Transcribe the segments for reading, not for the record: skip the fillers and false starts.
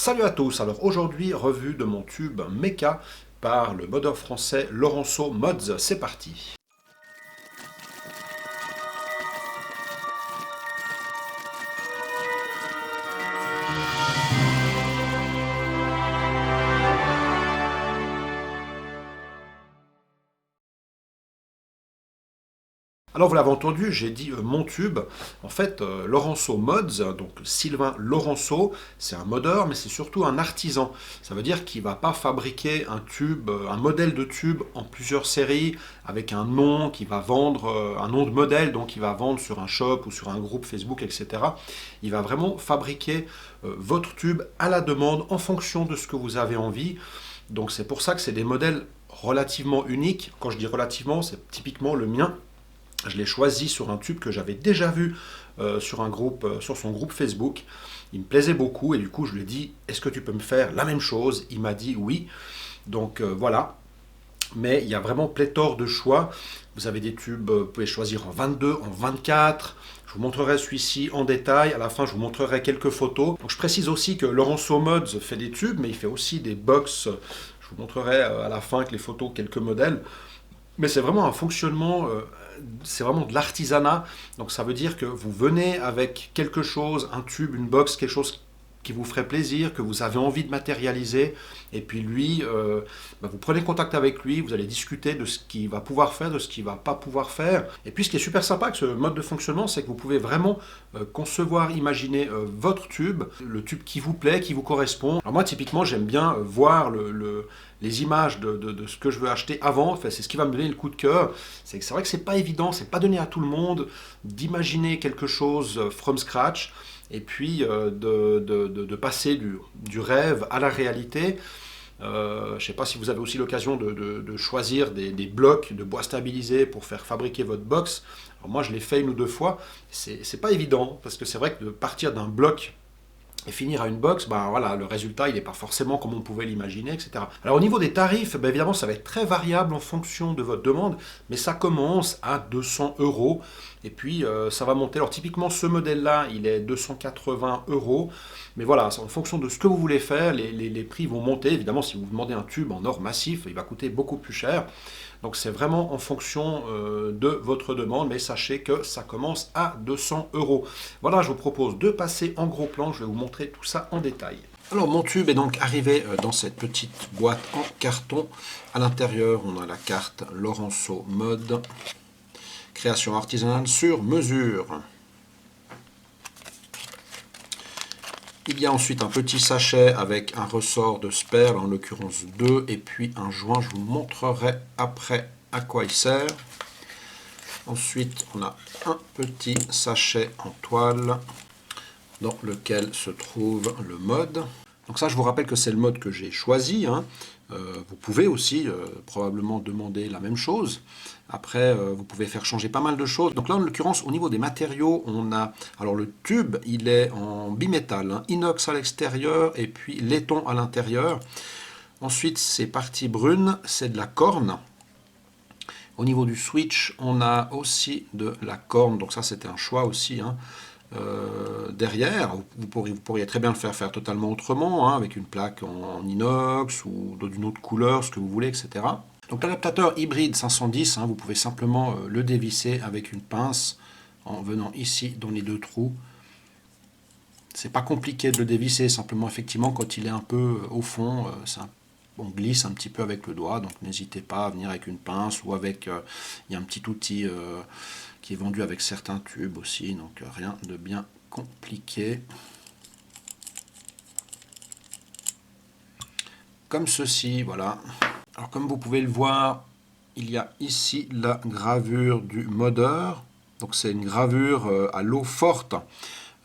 Salut à tous, alors aujourd'hui revue de mon tube Mecha par le modeur français Laurenceau Mods, c'est parti. Alors vous l'avez entendu, j'ai dit mon tube. En fait, Laurenceau Mods, donc Sylvain Laurenceau, c'est un modeur, mais c'est surtout un artisan. Ça veut dire qu'il ne va pas fabriquer un tube, un modèle de tube en plusieurs séries avec un nom qui va vendre, un nom de modèle, donc il va vendre sur un shop ou sur un groupe Facebook, etc. Il va vraiment fabriquer votre tube à la demande en fonction de ce que vous avez envie. Donc c'est pour ça que c'est des modèles relativement uniques. Quand je dis relativement, c'est typiquement le mien. Je l'ai choisi sur un tube que j'avais déjà vu sur son groupe Facebook. Il me plaisait beaucoup et du coup je lui ai dit est-ce que tu peux me faire la même chose? Il m'a dit oui. Donc voilà. Mais il y a vraiment pléthore de choix. Vous avez des tubes, vous pouvez choisir en 22, en 24. Je vous montrerai celui-ci en détail. À la fin, je vous montrerai quelques photos. Donc, je précise aussi que Laurenceau Mods fait des tubes, mais il fait aussi des box. Je vous montrerai à la fin avec les photos quelques modèles. Mais c'est vraiment un fonctionnement, c'est vraiment de l'artisanat. Donc ça veut dire que vous venez avec quelque chose, un tube, une box, quelque chose qui vous ferait plaisir, que vous avez envie de matérialiser. Et puis lui, vous prenez contact avec lui, vous allez discuter de ce qu'il va pouvoir faire, de ce qu'il ne va pas pouvoir faire. Et puis ce qui est super sympa avec ce mode de fonctionnement, c'est que vous pouvez vraiment concevoir, imaginer votre tube, le tube qui vous plaît, qui vous correspond. Alors moi typiquement j'aime bien voir les images de ce que je veux acheter avant. Enfin, c'est ce qui va me donner le coup de cœur. C'est vrai que c'est pas évident, c'est pas donné à tout le monde d'imaginer quelque chose from scratch et puis de passer du rêve à la réalité. Je ne sais pas si vous avez aussi l'occasion de choisir des blocs de bois stabilisés pour faire fabriquer votre box. Alors moi, je l'ai fait une ou deux fois. C'est pas évident parce que c'est vrai que de partir d'un bloc et finir à une box, voilà, le résultat il n'est pas forcément comme on pouvait l'imaginer, etc. Alors au niveau des tarifs, évidemment ça va être très variable en fonction de votre demande, mais ça commence à 200 euros et puis ça va monter. Alors typiquement ce modèle-là, il est 280 euros, mais voilà, en fonction de ce que vous voulez faire, les prix vont monter. Évidemment, si vous demandez un tube en or massif, il va coûter beaucoup plus cher. Donc c'est vraiment en fonction de votre demande, mais sachez que ça commence à 200 euros. Voilà, je vous propose de passer en gros plan, je vais vous montrer tout ça en détail. Alors mon tube est donc arrivé dans cette petite boîte en carton. À l'intérieur, on a la carte Laurenceau Mode, création artisanale sur mesure. Il y a ensuite un petit sachet avec un ressort de sperle, en l'occurrence 2, et puis un joint. Je vous montrerai après à quoi il sert. Ensuite, on a un petit sachet en toile dans lequel se trouve le mode. Donc ça, je vous rappelle que c'est le mode que j'ai choisi. Vous pouvez aussi probablement demander la même chose. Après, vous pouvez faire changer pas mal de choses. Donc là, en l'occurrence, au niveau des matériaux, on a... Alors le tube, il est en bimétal, inox à l'extérieur et puis laiton à l'intérieur. Ensuite, ces parties brunes, c'est de la corne. Au niveau du switch, on a aussi de la corne. Donc ça, c'était un choix aussi. Derrière, vous pourriez très bien le faire totalement autrement, avec une plaque en inox ou d'une autre couleur, ce que vous voulez, etc. Donc l'adaptateur hybride 510, vous pouvez simplement le dévisser avec une pince en venant ici dans les deux trous. C'est pas compliqué de le dévisser, simplement effectivement quand il est un peu au fond, on glisse un petit peu avec le doigt, donc n'hésitez pas à venir avec une pince ou avec, il y a un petit outil qui est vendu avec certains tubes aussi, donc rien de bien compliqué. Comme ceci, voilà. Alors comme vous pouvez le voir, il y a ici la gravure du modeur. Donc c'est une gravure à l'eau forte.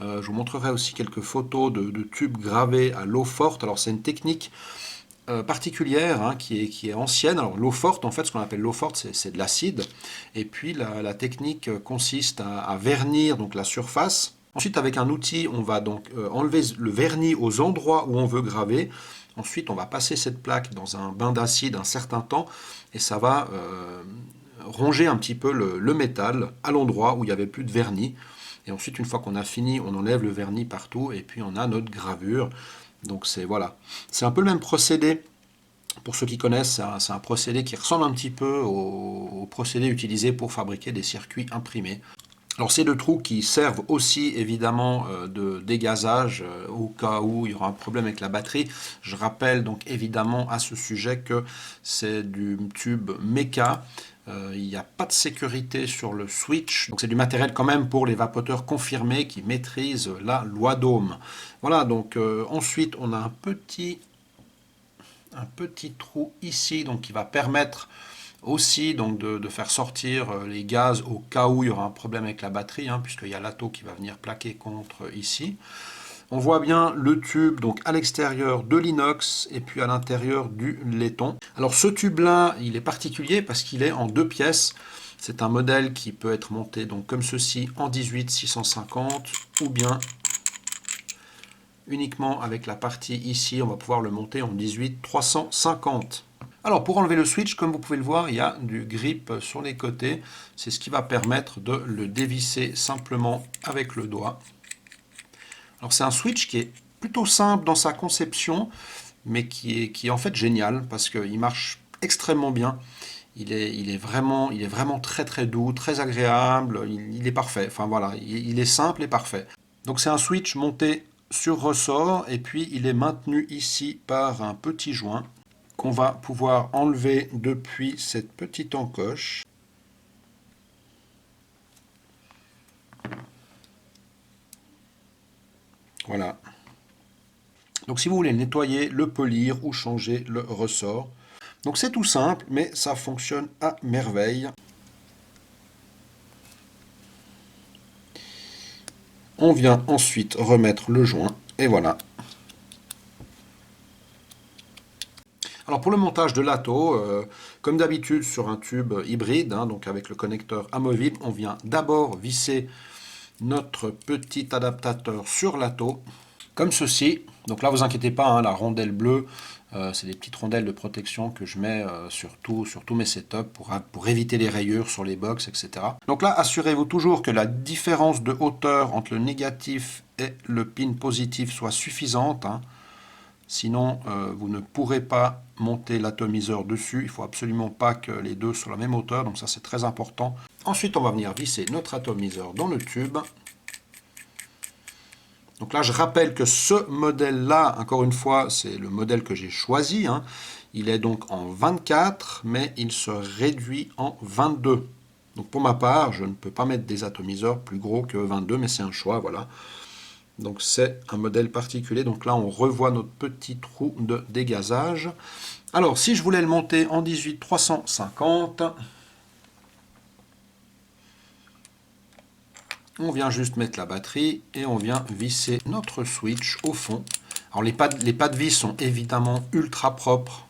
Je vous montrerai aussi quelques photos de tubes gravés à l'eau forte. Alors c'est une technique particulière qui est ancienne. Alors l'eau forte, en fait, ce qu'on appelle l'eau forte, c'est de l'acide. Et puis la technique consiste à vernir donc la surface. Ensuite, avec un outil, on va donc enlever le vernis aux endroits où on veut graver. Ensuite, on va passer cette plaque dans un bain d'acide un certain temps et ça va ronger un petit peu le métal à l'endroit où il n'y avait plus de vernis. Et ensuite, une fois qu'on a fini, on enlève le vernis partout et puis on a notre gravure. Donc c'est voilà, c'est un peu le même procédé. Pour ceux qui connaissent, c'est un procédé qui ressemble un petit peu au procédé utilisé pour fabriquer des circuits imprimés. Alors ces deux trous qui servent aussi évidemment de dégazage au cas où il y aura un problème avec la batterie. Je rappelle donc évidemment à ce sujet que c'est du tube Meca. Il n'y a pas de sécurité sur le switch. Donc c'est du matériel quand même pour les vapoteurs confirmés qui maîtrisent la loi d'Ohm. Voilà, donc ensuite on a un petit trou ici donc qui va permettre aussi donc de faire sortir les gaz au cas où il y aura un problème avec la batterie, hein, puisqu'il y a l'atto qui va venir plaquer contre ici. On voit bien le tube donc à l'extérieur de l'inox et puis à l'intérieur du laiton. Alors ce tube là, il est particulier parce qu'il est en deux pièces. C'est un modèle qui peut être monté donc comme ceci en 18-650 ou bien uniquement avec la partie ici, on va pouvoir le monter en 18-350. Alors pour enlever le switch, comme vous pouvez le voir, il y a du grip sur les côtés. C'est ce qui va permettre de le dévisser simplement avec le doigt. Alors c'est un switch qui est plutôt simple dans sa conception, mais qui est en fait génial parce qu'il marche extrêmement bien. Il est vraiment très très doux, très agréable, il est parfait. Enfin voilà, il est simple et parfait. Donc c'est un switch monté sur ressort et puis il est maintenu ici par un petit joint qu'on va pouvoir enlever depuis cette petite encoche. Voilà. Donc si vous voulez le nettoyer, le polir ou changer le ressort. Donc c'est tout simple, mais ça fonctionne à merveille. On vient ensuite remettre le joint et voilà. Alors pour le montage de l'atto, comme d'habitude sur un tube hybride, hein, donc avec le connecteur amovible, on vient d'abord visser notre petit adaptateur sur l'atto, comme ceci. Donc là, vous inquiétez pas, hein, la rondelle bleue, c'est des petites rondelles de protection que je mets sur tous mes setups pour éviter les rayures sur les box, etc. Donc là, assurez-vous toujours que la différence de hauteur entre le négatif et le pin positif soit suffisante, hein. Sinon, vous ne pourrez pas monter l'atomiseur dessus. Il ne faut absolument pas que les deux soient à la même hauteur. Donc ça, c'est très important. Ensuite, on va venir visser notre atomiseur dans le tube. Donc là, je rappelle que ce modèle-là, encore une fois, c'est le modèle que j'ai choisi, hein. Il est donc en 24, mais il se réduit en 22. Donc pour ma part, je ne peux pas mettre des atomiseurs plus gros que 22, mais c'est un choix, voilà. Donc c'est un modèle particulier. Donc là, on revoit notre petit trou de dégazage. Alors, si je voulais le monter en 18-350, on vient juste mettre la batterie et on vient visser notre switch au fond. Alors les pas de vis sont évidemment ultra propres.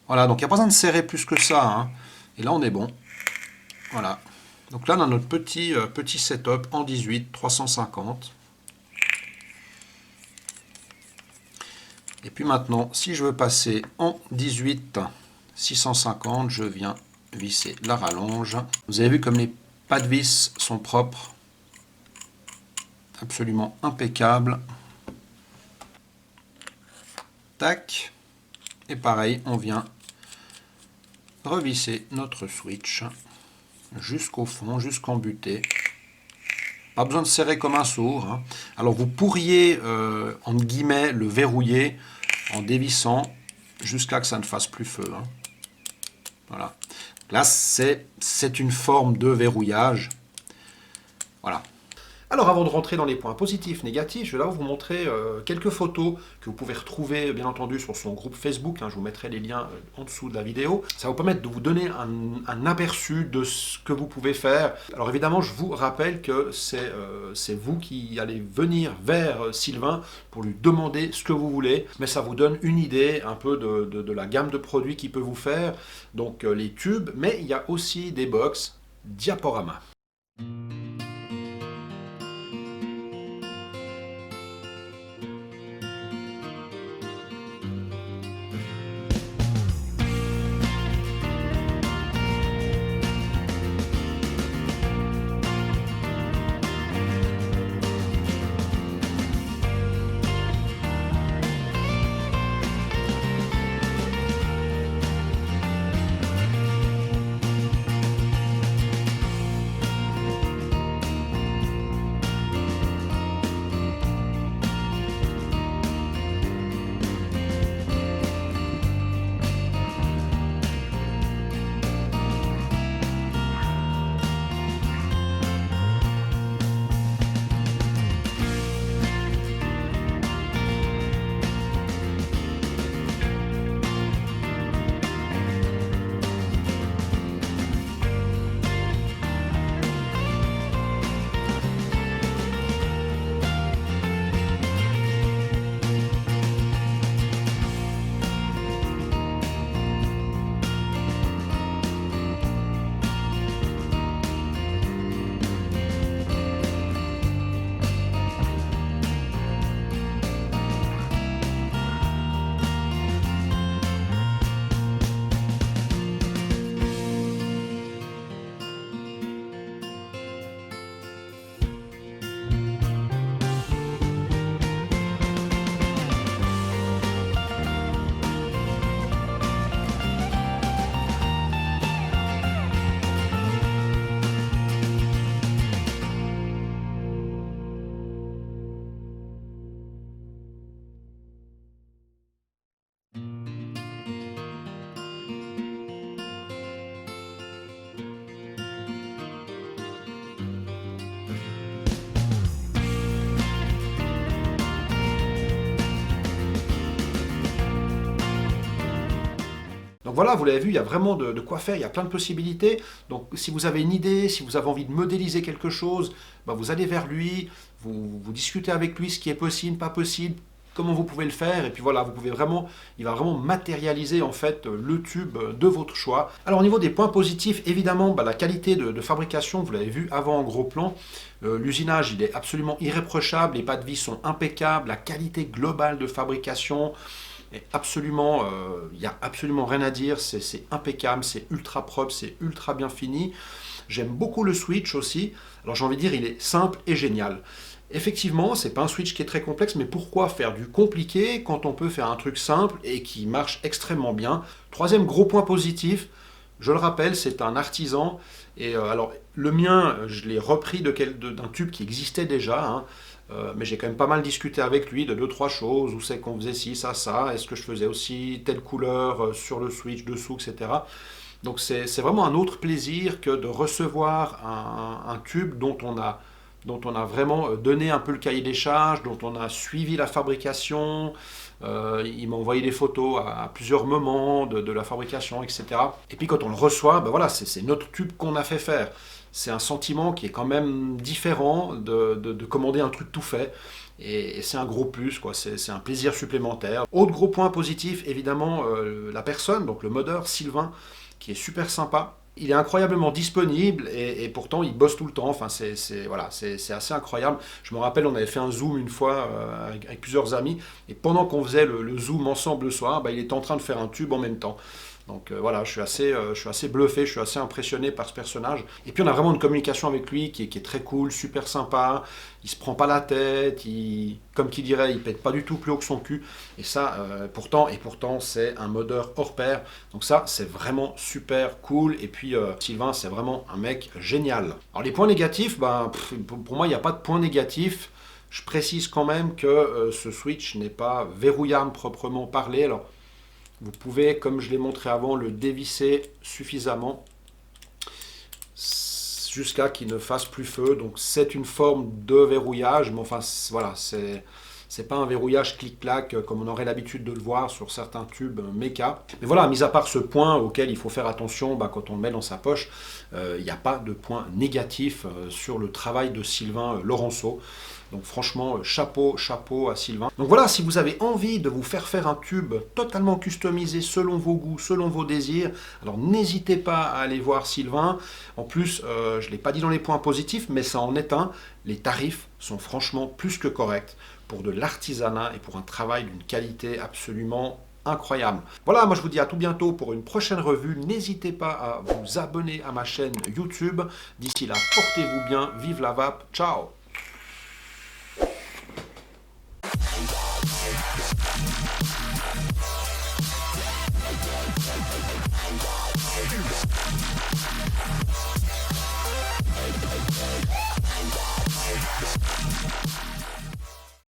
Voilà, donc il n'y a pas besoin de serrer plus que ça, hein. Et là, on est bon. Voilà. Donc là, on a notre petit setup en 18-350. Et puis maintenant, si je veux passer en 18-650, je viens visser la rallonge. Vous avez vu comme les pas de vis sont propres. Absolument impeccable. Tac. Et pareil, on vient revisser notre switch jusqu'au fond, jusqu'en butée. Pas besoin de serrer comme un sourd, hein. Alors vous pourriez, entre guillemets, le verrouiller en dévissant jusqu'à que ça ne fasse plus feu, hein. Voilà. Là, c'est une forme de verrouillage. Voilà. Alors avant de rentrer dans les points positifs, négatifs, je vais là vous montrer quelques photos que vous pouvez retrouver bien entendu sur son groupe Facebook, hein, je vous mettrai les liens en dessous de la vidéo. Ça va vous permettre de vous donner un aperçu de ce que vous pouvez faire. Alors évidemment, je vous rappelle que c'est vous qui allez venir vers Sylvain pour lui demander ce que vous voulez, mais ça vous donne une idée un peu de la gamme de produits qu'il peut vous faire. Donc les tubes, mais il y a aussi des box diaporama. Donc voilà, vous l'avez vu, il y a vraiment de quoi faire, il y a plein de possibilités. Donc si vous avez une idée, si vous avez envie de modéliser quelque chose, bah, vous allez vers lui, vous discutez avec lui ce qui est possible, pas possible, comment vous pouvez le faire, et puis voilà, il va vraiment matérialiser en fait le tube de votre choix. Alors au niveau des points positifs, évidemment, bah, la qualité de fabrication, vous l'avez vu avant en gros plan, l'usinage il est absolument irréprochable, les pas de vis sont impeccables, la qualité globale de fabrication est absolument, il n'y a absolument rien à dire, c'est impeccable, c'est ultra propre, c'est ultra bien fini. J'aime beaucoup le switch aussi, alors j'ai envie de dire il est simple et génial. Effectivement, c'est pas un switch qui est très complexe, mais pourquoi faire du compliqué quand on peut faire un truc simple et qui marche extrêmement bien? Troisième gros point positif, je le rappelle, c'est un artisan. Et alors, le mien, je l'ai repris d'un tube qui existait déjà, hein, mais j'ai quand même pas mal discuté avec lui de deux, trois choses. Où c'est qu'on faisait ci, ça, est-ce que je faisais aussi telle couleur sur le switch dessous, etc. Donc c'est vraiment un autre plaisir que de recevoir un tube dont on a vraiment donné un peu le cahier des charges, dont on a suivi la fabrication. Il m'a envoyé des photos à plusieurs moments de la fabrication, etc. Et puis quand on le reçoit, ben voilà, c'est notre tube qu'on a fait faire. C'est un sentiment qui est quand même différent de commander un truc tout fait. Et c'est un gros plus, quoi. C'est un plaisir supplémentaire. Autre gros point positif, évidemment, la personne, donc le modeur Sylvain, qui est super sympa. Il est incroyablement disponible et pourtant il bosse tout le temps. Enfin, voilà, c'est assez incroyable. Je me rappelle, on avait fait un zoom une fois avec plusieurs amis et pendant qu'on faisait le zoom ensemble le soir, bah, il était en train de faire un tube en même temps. Donc voilà, je suis assez bluffé, je suis assez impressionné par ce personnage. Et puis on a vraiment une communication avec lui qui est très cool, super sympa. Il se prend pas la tête, comme qui dirait, il pète pas du tout plus haut que son cul. Et ça, pourtant, c'est un modeur hors pair. Donc ça, c'est vraiment super cool. Et puis Sylvain, c'est vraiment un mec génial. Alors les points négatifs, ben, pour moi, il n'y a pas de points négatifs. Je précise quand même que ce switch n'est pas verrouillable proprement parlé. Alors, vous pouvez, comme je l'ai montré avant, le dévisser suffisamment jusqu'à qu'il ne fasse plus feu. Donc c'est une forme de verrouillage, mais enfin voilà, c'est pas un verrouillage clic-clac comme on aurait l'habitude de le voir sur certains tubes méca. Mais voilà, mis à part ce point auquel il faut faire attention quand on le met dans sa poche, il n'y a pas de point négatif sur le travail de Sylvain Laurenceau. Donc franchement, chapeau à Sylvain. Donc voilà, si vous avez envie de vous faire un tube totalement customisé selon vos goûts, selon vos désirs, alors n'hésitez pas à aller voir Sylvain. En plus, je ne l'ai pas dit dans les points positifs, mais ça en est un. Les tarifs sont franchement plus que corrects pour de l'artisanat et pour un travail d'une qualité absolument incroyable. Voilà, moi je vous dis à tout bientôt pour une prochaine revue. N'hésitez pas à vous abonner à ma chaîne YouTube. D'ici là, portez-vous bien, vive la vape, ciao!